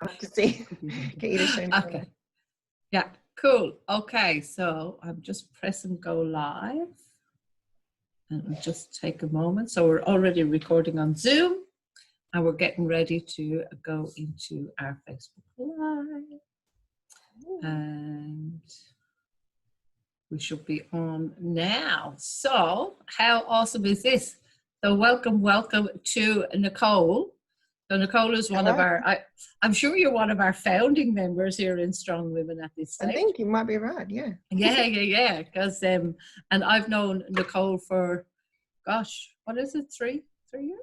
I have to see. Get you to show me. Okay. Yeah, cool. Okay, so I'm just pressing go live. And it'll just take a moment. So we're already recording on Zoom and we're getting ready to go into our Facebook Live. And we should be on now. So how awesome is this? So welcome to Nicole. So Nicole is one of our, I'm sure you're one of our founding members here in Strong Women at this stage. I think you might be right, yeah. Yeah. Because, and I've known Nicole for, gosh, what is it, three years?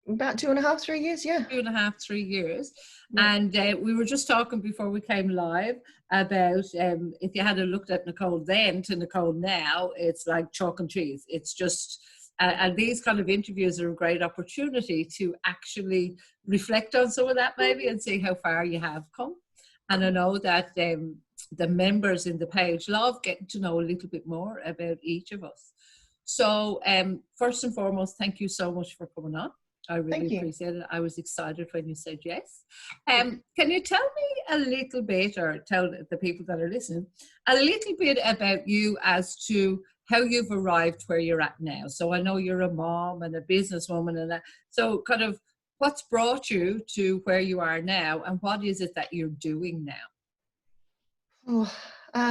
About 2.5, 3 years, yeah. 2.5, 3 years. Yeah. And we were just talking before we came live about if you had looked at Nicole then to Nicole now, it's like chalk and cheese. It's just, and these kind of interviews are a great opportunity to actually reflect on some of that maybe and see how far you have come. And I know that the members in the page love getting to know a little bit more about each of us. So first and foremost, thank you so much for coming on. I really appreciate it. I was excited when you said yes. Can you tell me a little bit, or tell the people that are listening, a little bit about you as to how you've arrived where you're at now? So I know you're a mom and a businesswoman and that. So kind of what's brought you to where you are now and what is it that you're doing now?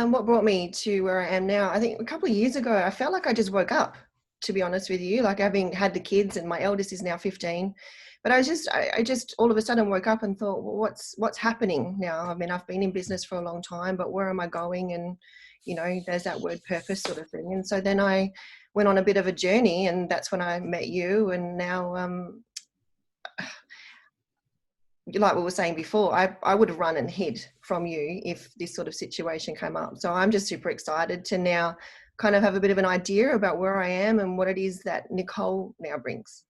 What brought me to where I am now? I think a couple of years ago, I felt like I just woke up, to be honest with you, like having had the kids, and my eldest is now 15. But I just all of a sudden woke up and thought, well, what's happening now? I mean, I've been in business for a long time, but where am I going? And, you know, there's that word purpose sort of thing. And so then I went on a bit of a journey, and that's when I met you. And now, like we were saying before, I would have run and hid from you if this sort of situation came up. So I'm just super excited to now kind of have a bit of an idea about where I am and what it is that Nicole now brings.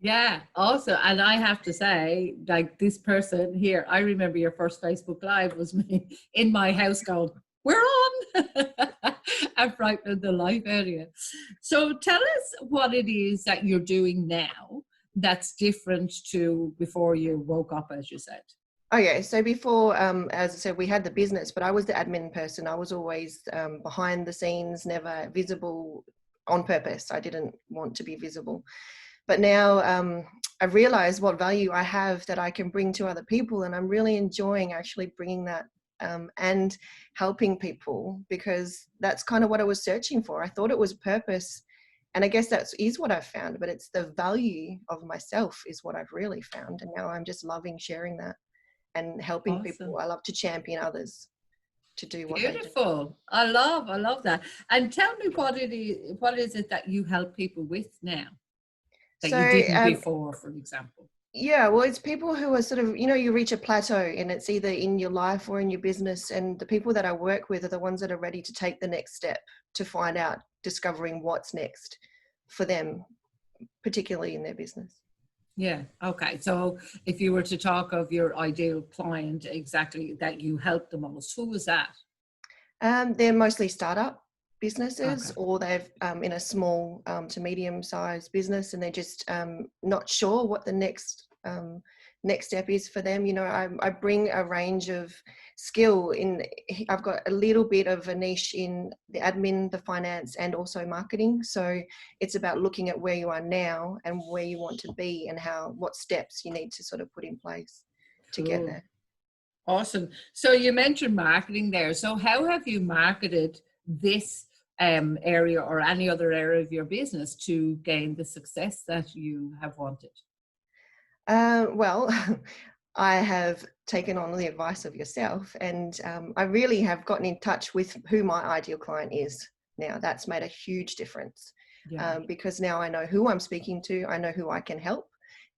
Yeah, also, and I have to say, like this person here, I remember your first Facebook Live was me in my house going, we're on, and frightened the life out of you. So tell us what it is that you're doing now that's different to before you woke up, as you said. Okay, so before, as I said, we had the business, but I was the admin person. I was always behind the scenes, never visible on purpose. I didn't want to be visible. But now I've realized what value I have that I can bring to other people, and I'm really enjoying actually bringing that and helping people, because that's kind of what I was searching for. I thought it was purpose, and I guess that is what I've found, but it's the value of myself is what I've really found. And now I'm just loving sharing that and helping people. I love to champion others to do what Beautiful. They do. I love that. And tell me what is it that you help people with now that you didn't before, for example? Yeah, well, it's people who are sort of, you know, you reach a plateau and it's either in your life or in your business, and the people that I work with are the ones that are ready to take the next step to find out, discovering what's next for them, particularly in their business. Yeah. Okay. So if you were to talk of your ideal client, exactly that you help the most, who was that? They're mostly startup businesses, or they've in a small to medium-sized business, and they're just not sure what the next step is for them. You know, I bring a range of skill in. I've got a little bit of a niche in the admin, the finance, and also marketing. So it's about looking at where you are now and where you want to be, and what steps you need to sort of put in place to get there. Awesome. So you mentioned marketing there. So how have you marketed this area or any other area of your business to gain the success that you have wanted? Well, I have taken on the advice of yourself, and I really have gotten in touch with who my ideal client is now. That's made a huge difference, because now I know who I'm speaking to, I know who I can help,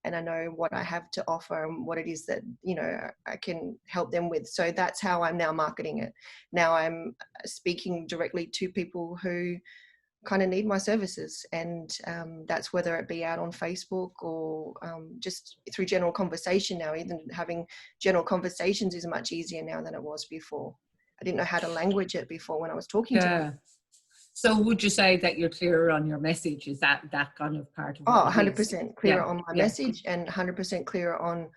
and I know what I have to offer and what it is that, you know, I can help them with. So that's how I'm now marketing it. Now I'm speaking directly to people who kind of need my services, and that's whether it be out on Facebook or just through general conversation now. Even having general conversations is much easier now than it was before. I didn't know how to language it before when I was talking to people. So would you say that you're clearer on your message? Is that kind of part of it? 100% clearer on my message, and 100% clearer on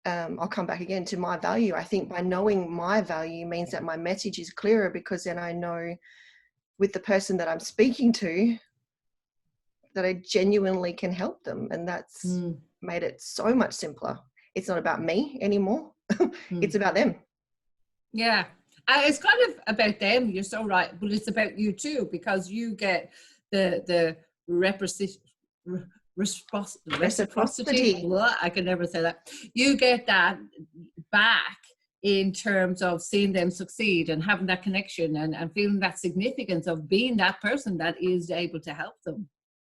I'll come back again to my value. I think by knowing my value means that my message is clearer, because then I know with the person that I'm speaking to that I genuinely can help them. And that's made it so much simpler. It's not about me anymore. It's about them. Yeah. It's kind of about them. You're so right. But it's about you too, because you get the reciprocity. Well, I can never say that. You get that back in terms of seeing them succeed and having that connection and feeling that significance of being that person that is able to help them.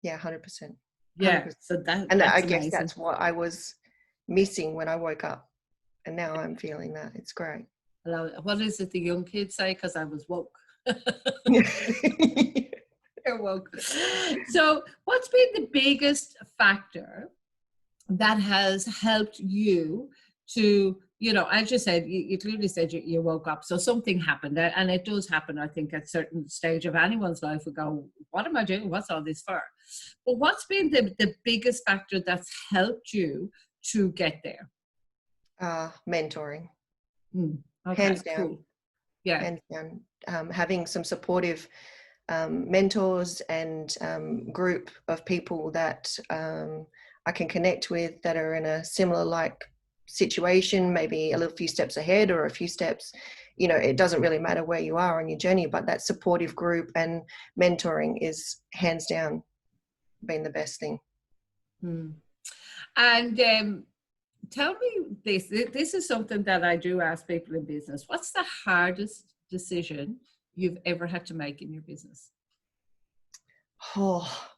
Yeah, 100%. 100%. Yeah. So that's I guess amazing. that's what I was missing when I woke up. And now I'm feeling that. It's great. What is it the young kids say? Because I was woke. You're woke. So what's been the biggest factor that has helped you to, you know, as you said, you clearly said you woke up, so something happened, and it does happen, I think, at a certain stage of anyone's life. We go, what am I doing? What's all this for? But what's been the biggest factor that's helped you to get there? Mentoring. Okay, hands down. cool. Yeah. Hands down. Having some supportive mentors and group of people that I can connect with that are in a similar like situation, maybe a little few steps ahead or a few steps, you know, it doesn't really matter where you are on your journey, but that supportive group and mentoring is hands down been the best thing. And tell me this is something that I do ask people in business. What's the hardest decision you've ever had to make in your business? Oh,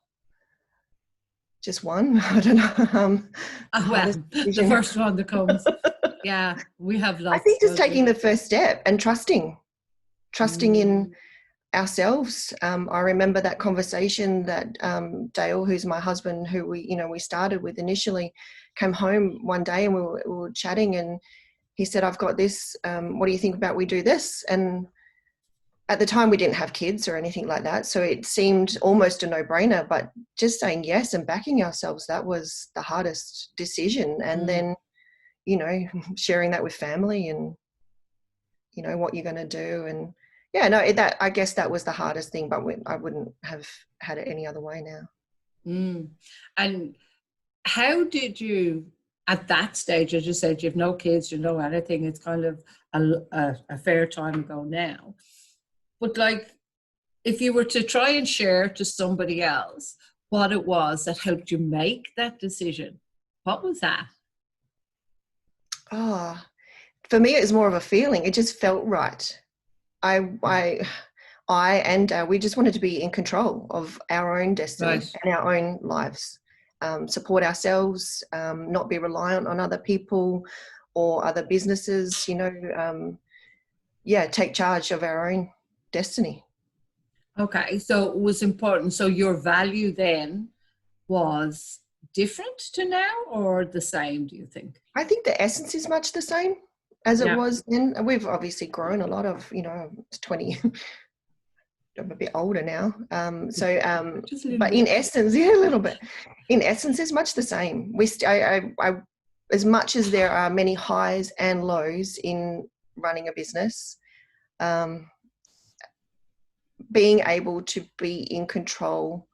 just one. I don't know. Well, the first one that comes. Yeah, we have lots. I think just taking the first step and trusting in ourselves. I remember that conversation that Dale, who's my husband, who we started with initially, came home one day and we were chatting, and he said, "I've got this. What do you think about we do this?" And at the time we didn't have kids or anything like that, so it seemed almost a no-brainer, but just saying yes and backing ourselves, that was the hardest decision. And then, sharing that with family and, what you're going to do. And yeah, no, I guess that was the hardest thing, but I wouldn't have had it any other way now. And how did you, at that stage, as you said, you've no kids, you know anything, it's kind of a fair time ago now. But like, if you were to try and share to somebody else what it was that helped you make that decision, what was that? Oh, for me, it was more of a feeling. It just felt right. I and we just wanted to be in control of our own destiny and our own lives. Support ourselves, not be reliant on other people or other businesses, take charge of our own destiny. Okay, so it was important. So your value then was different to now or the same, do you think? I think the essence is much the same as it was then. We've obviously grown a lot of, 20, I'm a bit older now. But in essence, a little bit. In essence, it's much the same. I as much as there are many highs and lows in running a business, being able to be in control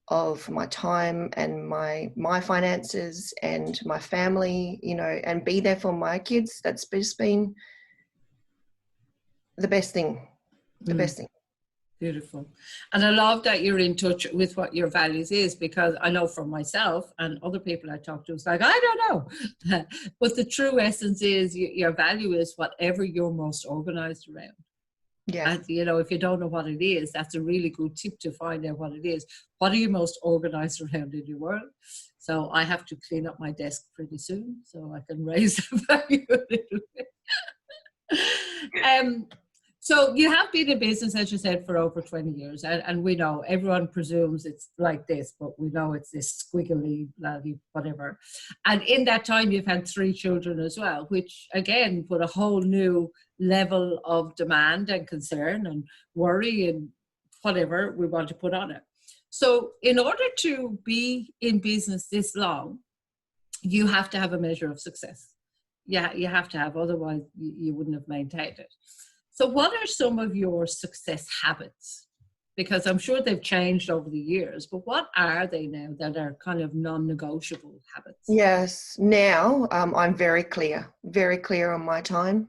of my time and my finances and my family, and be there for my kids, that's just been the best thing. The best thing. Beautiful. And I love that you're in touch with what your values is, because I know for myself and other people I talk to, it's like, I don't know. But the true essence is your value is whatever you're most organized around. Yeah. And, if you don't know what it is, that's a really good tip to find out what it is. What are you most organized around in your world? So I have to clean up my desk pretty soon so I can raise the value a little bit. So you have been in business, as you said, for over 20 years. And we know, everyone presumes it's like this, but we know it's this squiggly, whatever. And in that time, you've had 3 children as well, which again, put a whole new level of demand and concern and worry and whatever we want to put on it. So in order to be in business this long, you have to have a measure of success. Yeah, you have to have, otherwise you wouldn't have maintained it. So what are some of your success habits? Because I'm sure they've changed over the years, but what are they now that are kind of non-negotiable habits? Yes, now I'm very clear on my time.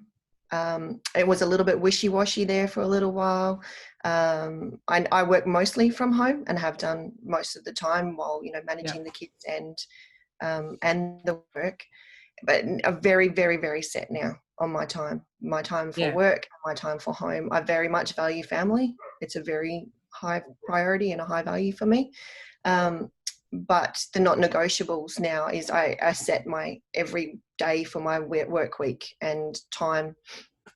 It was a little bit wishy-washy there for a little while. I work mostly from home and have done most of the time while, you know, Yeah, managing the kids and the work. But I'm very, very, very set now on my time for yeah, work, my time for home. I very much value family. It's a very high priority and a high value for me. But the not negotiables now is I set my every day for my work week and time.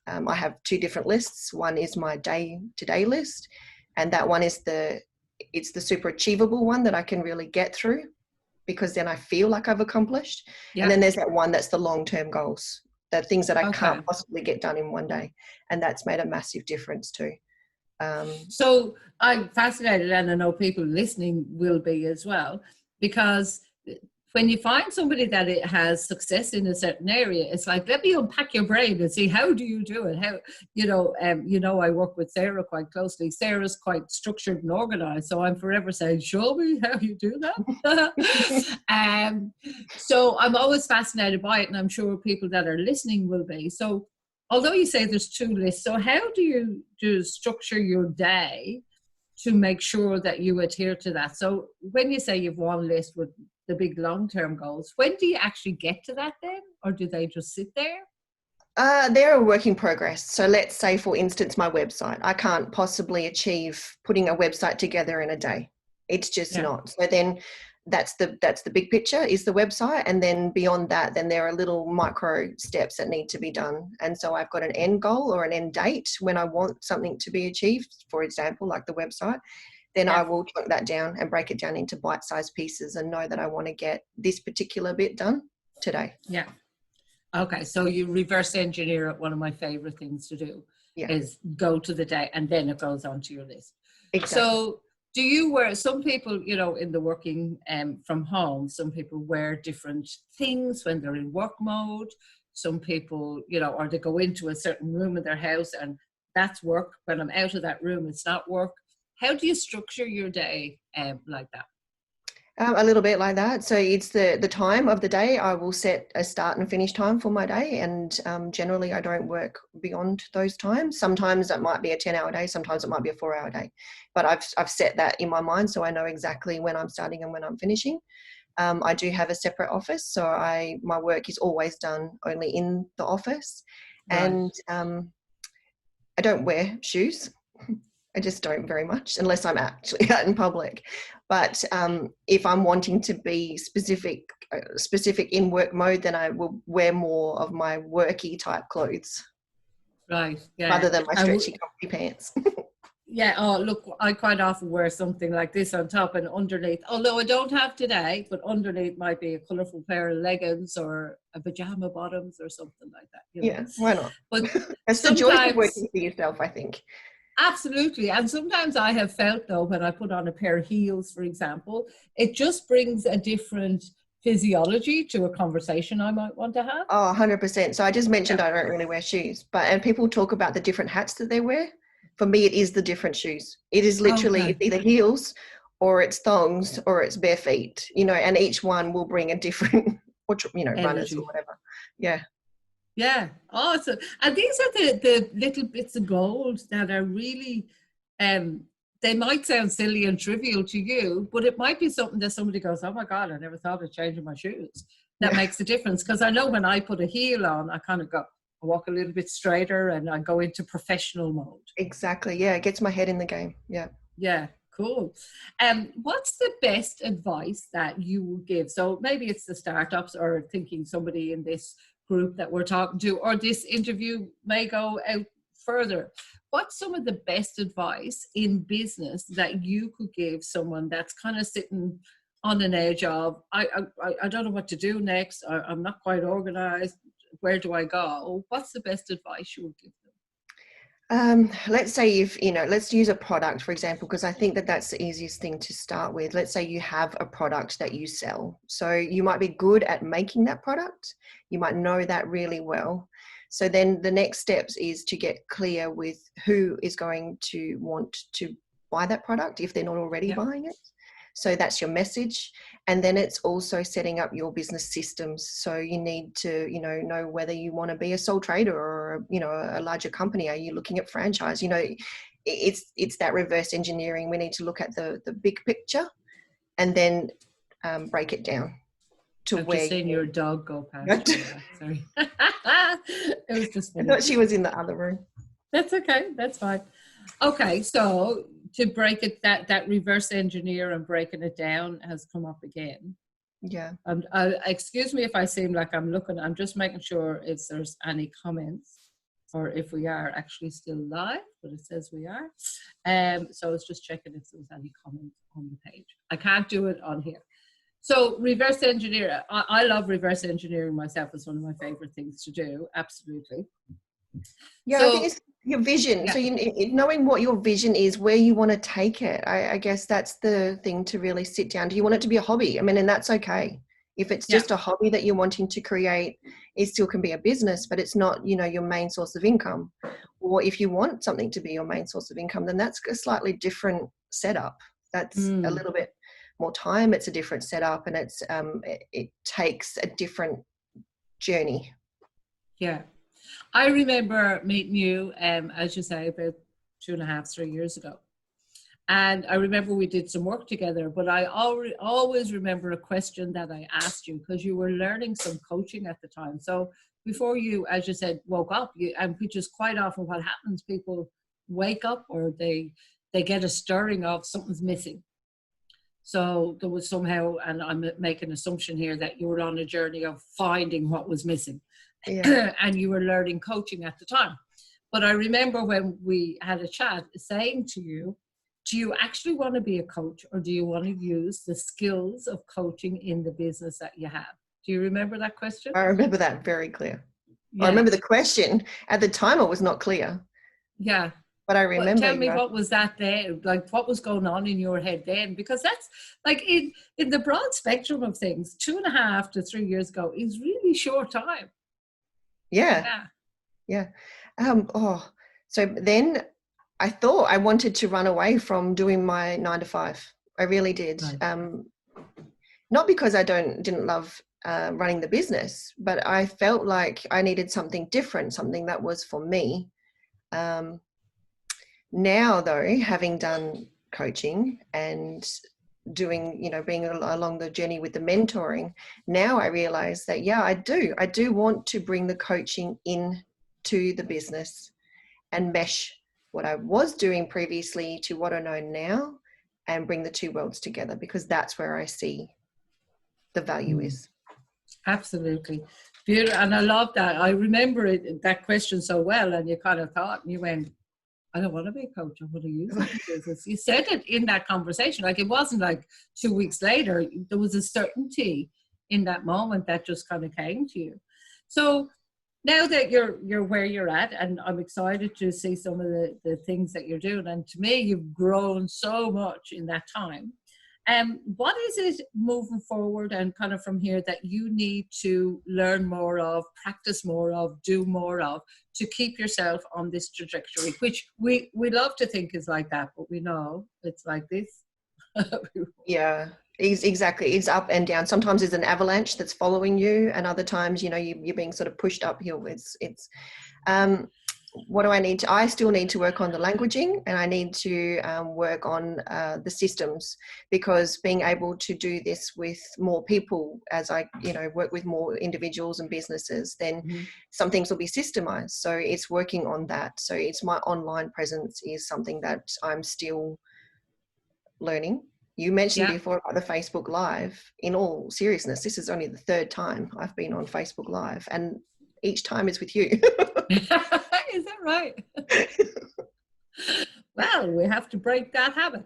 I have two different lists. One is my day-to-day list, and that one is it's the super achievable one that I can really get through, because then I feel like I've accomplished. And yeah. then there's that one that's the long-term goals, the things that I Okay. can't possibly get done in one day. And that's made a massive difference too. So I'm fascinated, and I know people listening will be as well, because when you find somebody that it has success in a certain area, it's like, let me unpack your brain and see, how do you do it? How, I work with Sarah quite closely. Sarah's quite structured and organized, so I'm forever saying, show me how you do that. So I'm always fascinated by it, and I'm sure people that are listening will be. So although you say there's two lists, so how do you structure your day to make sure that you adhere to that? So when you say you've one list with the big long-term goals, when do you actually get to that then? Or do they just sit there? They're a work in progress. So let's say, for instance, my website. I can't possibly achieve putting a website together in a day. It's just Yeah. not. So then that's the big picture, is the website. And then beyond that, then there are little micro steps that need to be done. And so I've got an end goal or an end date when I want something to be achieved, for example, like the website. Then I Yeah. will chunk that down and break it down into bite-sized pieces and know that I want to get this particular bit done today. Yeah. Okay. So you reverse engineer it. One of my favorite things to do Yeah, is go to the day and then it goes onto your list. exactly. So do you wear, some people, in the working from home, some people wear different things when they're in work mode. Some people, or they go into a certain room in their house and that's work. When I'm out of that room, it's not work. How do you structure your day like that? A little bit like that. So it's the time of the day. I will set a start and finish time for my day, and generally I don't work beyond those times. Sometimes it might be a 10-hour day, sometimes it might be a 4-hour day, but I've set that in my mind, so I know exactly when I'm starting and when I'm finishing. I do have a separate office, so my work is always done only in the office, Right. and I don't wear shoes. I just don't very much, unless I'm actually out in public. But if I'm wanting to be specific in work mode, then I will wear more of my worky type clothes Right. Yeah. rather than my And stretchy comfy pants. yeah, oh, look, I quite often wear something like this on top and underneath, although I don't have today, but underneath might be a colourful pair of leggings or a pajama bottoms or something like that. Yeah, why not? But It's the joy of sometimes, working for yourself, I think. absolutely, and sometimes I have felt, though, when I put on a pair of heels, for example, it just brings a different physiology to a conversation I might want to have. Oh, 100%. So I just Yeah. mentioned I don't really wear shoes, and people talk about the different hats that they wear. For me, it is the different shoes. It is literally, Okay. it's either heels or it's thongs or it's bare feet, and each one will bring a different, or, runners or Energy. whatever. Yeah. Yeah, awesome. And these are the little bits of gold that are really, they might sound silly and trivial to you, but it might be something that somebody goes, oh my God, I never thought of changing my shoes. That Yeah, makes a difference. Because I know when I put a heel on, I kind of I walk a little bit straighter and I go into professional mode. exactly. Yeah, it gets my head in the game. Yeah. Yeah, cool. What's the best advice that you would give? So maybe it's the startups or thinking somebody in this group that we're talking to, or this interview may go out further. What's some of the best advice in business that you could give someone that's kind of sitting on an edge of, I don't know what to do next, I'm not quite organized, where do I go? What's the best advice you would give them? Let's say let's use a product, for example, because I think that that's the easiest thing to start with. Let's say you have a product that you sell. So you might be good at making that product. You might know that really well. So then the next steps is to get clear with who is going to want to buy that product if they're not already Yep. buying it. So that's your message. And then it's also setting up your business systems. So you need to, know whether you want to be a sole trader or, a larger company. Are you looking at franchise? It's that reverse engineering. We need to look at the big picture and then break it down to I've where just seen your dog go past. Sorry. It was just funny. I thought she was in the other room. That's okay. That's fine. Okay, so to break it, that reverse engineer and breaking it down has come up again. Yeah. Excuse me if I seem like I'm just making sure if there's any comments or if we are actually still live, but it says we are. So I was just checking if there was any comments on the page. I can't do it on here. So reverse engineer, I love reverse engineering myself. It's one of my favorite things to do. Absolutely. Yeah, so, I think it's your vision. Yeah. So knowing what your vision is, where you want to take it, I guess that's the thing to really sit down. Do you want it to be a hobby? I mean, and that's okay. If it's just a hobby that you're wanting to create, it still can be a business, but it's not, your main source of income. Or if you want something to be your main source of income, then that's a slightly different setup. That's a little bit more time. It's a different setup, and it takes a different journey. Yeah. I remember meeting you, as you say, about 2.5, 3 years ago. And I remember we did some work together, but I always remember a question that I asked you because you were learning some coaching at the time. So before you, as you said, woke up, and which is quite often what happens, people wake up or they get a stirring of something's missing. So there was somehow, and I'm making an assumption here, that you were on a journey of finding what was missing. Yeah. And you were learning coaching at the time. But I remember when we had a chat saying to you, do you actually want to be a coach, or do you want to use the skills of coaching in the business that you have? Do you remember that question? I remember that very clear. Yeah. I remember the question. At the time, it was not clear. Yeah. But I remember. Tell me, what was that then? Like, what was going on in your head then? Because that's like in the broad spectrum of things, 2.5 to 3 years ago is really short time. Yeah. So then I thought I wanted to run away from doing my 9 to 5. I really did. Right. Not because I didn't love running the business, but I felt like I needed something different, something that was for me. Now, though, having done coaching and doing, being along the journey with the mentoring, now I realize that, I do want to bring the coaching in to the business and mesh what I was doing previously to what I know now and bring the two worlds together, because that's where I see the value is. Absolutely. Beautiful. And I love that. I remember that question so well, and you kind of thought, and you went, I don't want to be a coach. I want to use it in business. You said it in that conversation. Like, it wasn't like 2 weeks later. There was a certainty in that moment that just kind of came to you. So now that you're where you're at, and I'm excited to see some of the things that you're doing. And to me, you've grown so much in that time. What is it moving forward and kind of from here that you need to learn more of, practice more of, do more of, to keep yourself on this trajectory, which we love to think is like that, but we know it's like this. Yeah, exactly. It's up and down. Sometimes there's an avalanche that's following you, and other times, you're being sort of pushed uphill. What do I need to? I still need to work on the languaging, and I need to work on the systems, because being able to do this with more people, as I work with more individuals and businesses, then some things will be systemized. So it's working on that. So it's my online presence is something that I'm still learning. You mentioned before about the Facebook Live. In all seriousness, this is only the 3rd time I've been on Facebook Live, and each time is with you. Is that right? Well, we have to break that habit.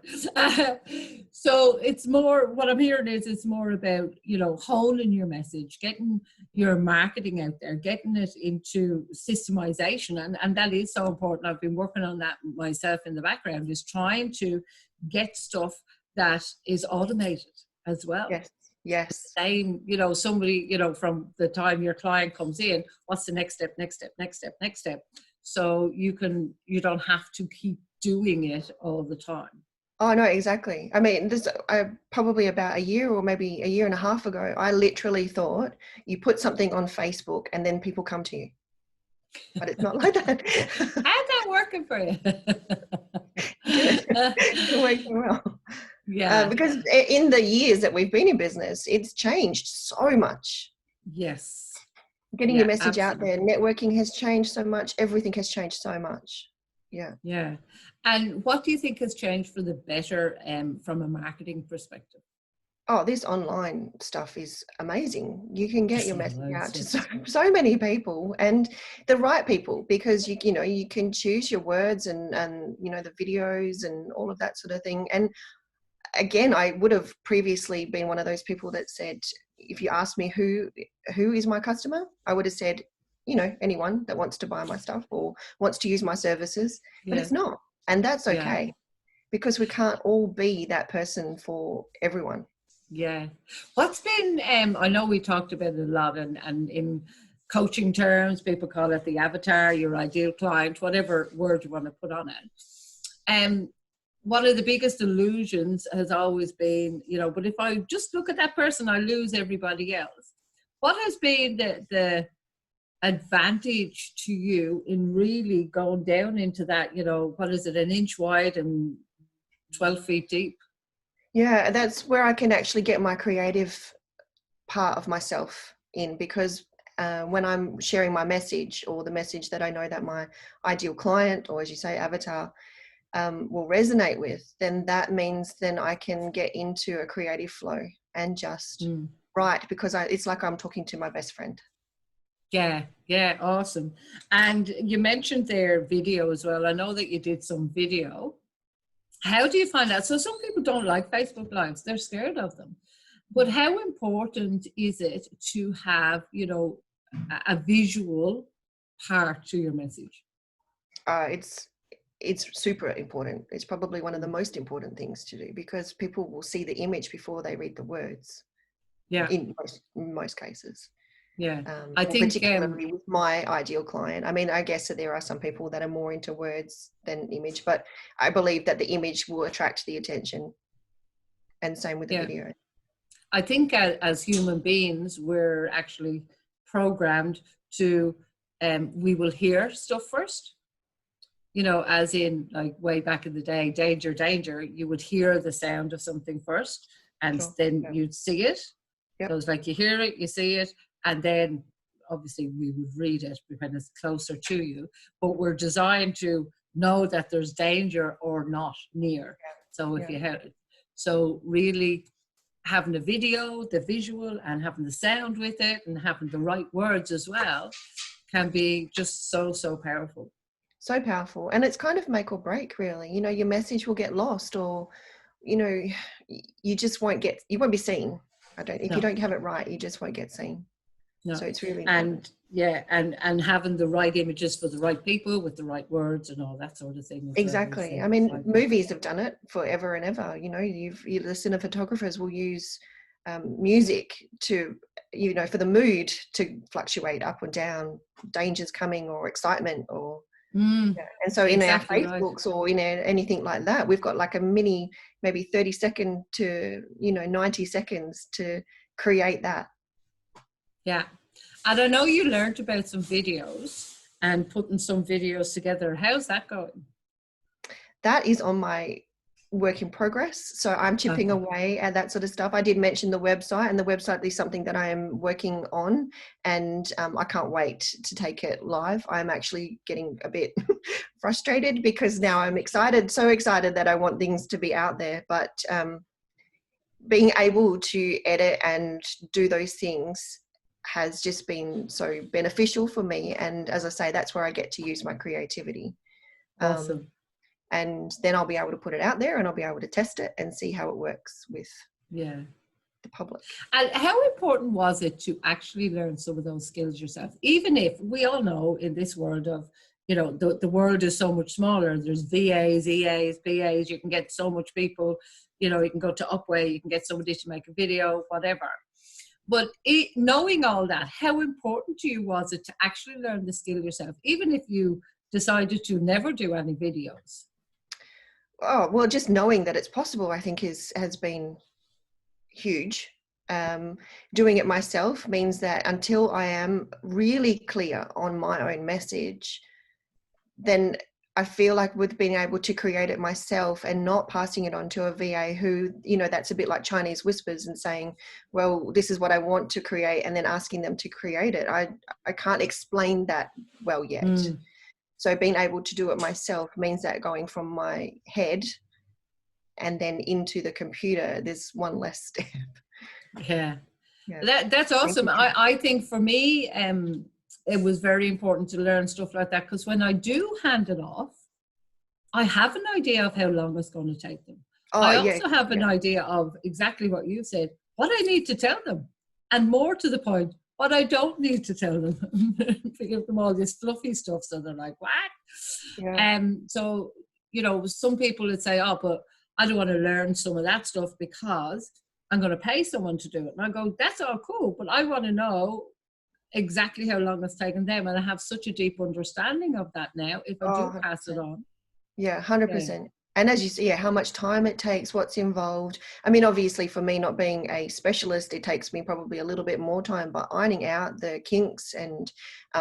So it's more, what I'm hearing is it's more about, honing your message, getting, your marketing out there, getting it into systemization. And that is so important. I've been working on that myself in the background, is trying to get stuff that is automated as well. Yes. Yes. Same, you know, somebody, you know, from the time your client comes in, what's the next step, next step, next step, next step. So you don't have to keep doing it all the time. Oh, no, exactly. I mean, this probably about a year or maybe a year and a half ago, I literally thought you put something on Facebook and then people come to you. But it's not like that. How's that working for you? Good. It's working well. Yeah. Because in the years that we've been in business, it's changed so much. Yes. Getting your message absolutely. out there, networking has changed so much. Everything has changed so much. Yeah. Yeah. And what do you think has changed for the better from a marketing perspective? Oh, this online stuff is amazing. You can get your Yeah, message out to yes. so many people, and the right people, because you know you can choose your words and you know the videos and all of that sort of thing. And again, I would have previously been one of those people that said, if you asked me who is my customer, I would have said, you know, anyone that wants to buy my stuff or wants to use my services, but Yeah. it's not, and that's Yeah. okay, because we can't all be that person for everyone. Yeah. What's been, I know we talked about it a lot, and in coaching terms, people call it the avatar, your ideal client, whatever word you want to put on it. One of the biggest illusions has always been, you know, but if I just look at that person, I lose everybody else. What has been the advantage to you in really going down into that, you know, what is it, an inch wide and 12 feet deep? Yeah, that's where I can actually get my creative part of myself in, because when I'm sharing my message, or the message that I know that my ideal client, or as you say, avatar, will resonate with, then that means then I can get into a creative flow and just write, because it's like I'm talking to my best friend. Yeah, yeah, awesome. And you mentioned their video as well. I know that you did some video. How do you find that? So some people don't like Facebook Lives. They're scared of them. But how important is it to have, you know, a visual part to your message? It's super important. It's probably one of the most important things to do, because people will see the image before they read the words. Yeah. In most cases. Yeah. I think particularly with my ideal client. I mean, I guess that there are some people that are more into words than image, but I believe that the image will attract the attention, and same with the video. I think as human beings, we're actually programmed to, we will hear stuff first. You know, as in, like, way back in the day, danger, danger, you would hear the sound of something first, and then you'd see it. So it's like you hear it, you see it, and then obviously we would read it when it's closer to you. But we're designed to know that there's danger or not near. So if you have, so really having the video, the visual, and having the sound with it, and having the right words as well, can be just so powerful. So powerful. And it's kind of make or break, really. You know, your message will get lost, or, you know, you just won't be seen. If you don't have it right, you just won't get seen. No. So it's really important. And having the right images for the right people with the right words and all that sort of thing. Exactly. Well, I mean, movies have done it forever and ever. You know, the cinematographers will use music to, you know, for the mood to fluctuate up and down, dangers coming or excitement, or and so in our Facebooks or in anything like that, we've got like a mini, maybe 30 second to, you know, 90 seconds to create that. Yeah. And I know you learned about some videos and putting some videos together. How's that going? That is on my work in progress. So I'm chipping away at that sort of stuff. I did mention the website, and the website is something that I am working on, and I can't wait to take it live. I'm actually getting a bit frustrated, because now I'm so excited that I want things to be out there, but being able to edit and do those things has just been so beneficial for me. And as I say, that's where I get to use my creativity. Awesome. And then I'll be able to put it out there, and I'll be able to test it and see how it works with. Yeah. the public. And how important was it to actually learn some of those skills yourself? Even if we all know in this world of, you know, the world is so much smaller. There's VAs, EAs, BAs. You can get so much people, you know, you can go to Upway, you can get somebody to make a video, whatever. But knowing all that, how important to you was it to actually learn the skill yourself, even if you decided to never do any videos? Oh, well, just knowing that it's possible, I think has been huge. Doing it myself means that until I am really clear on my own message, then I feel like with being able to create it myself and not passing it on to a VA who, you know, that's a bit like Chinese whispers and saying, well, this is what I want to create, and then asking them to create it. I can't explain that well yet. So being able to do it myself means that going from my head and then into the computer, there's one less step. Yeah. That's awesome. I think for me, it was very important to learn stuff like that, because when I do hand it off, I have an idea of how long it's going to take them. I also have an idea of exactly what you said, what I need to tell them, and more to the point, what I don't need to tell them. To give them all this fluffy stuff so they're like, what? So, you know, some people would say, oh, but I don't want to learn some of that stuff because I'm going to pay someone to do it. And I go, that's all cool, but I want to know exactly how long it's taken them. And I have such a deep understanding of that now if I do pass it on. Yeah, 100%. And as you see, how much time it takes, what's involved. I mean, obviously for me not being a specialist, it takes me probably a little bit more time, but ironing out the kinks and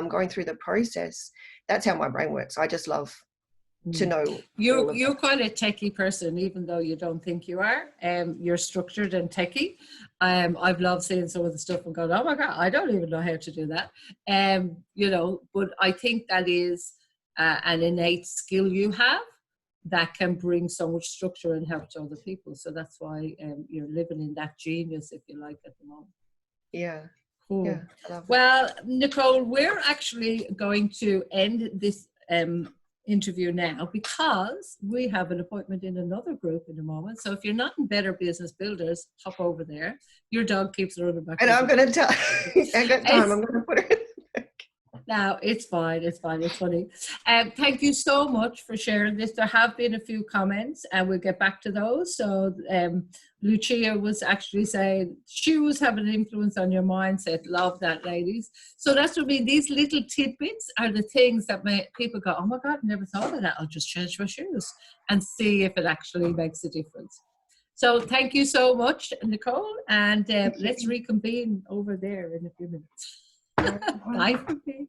going through the process, that's how my brain works. I just love to know. You're quite a techie person, even though you don't think you are. You're structured and techie. I've loved seeing some of the stuff and going, oh my God, I don't even know how to do that. You know, but I think that is an innate skill you have that can bring so much structure and help to other people. So that's why you're living in that genius, if you like, at the moment. Yeah. Cool. Yeah, I love it. Well, Nicole, we're actually going to end this interview now because we have an appointment in another group in a moment. So if you're not in Better Business Builders, hop over there. Your dog keeps running back. And I'm going to tell, I got time, I'm going to put her in. No, it's fine. It's fine. It's funny. Thank you so much for sharing this. There have been a few comments and we'll get back to those. So Lucia was actually saying shoes have an influence on your mindset. Love that, ladies. So that's what I mean. These little tidbits are the things that make people go, oh my God, I never thought of that. I'll just change my shoes and see if it actually makes a difference. So thank you so much, Nicole. And let's reconvene over there in a few minutes. Bye for me.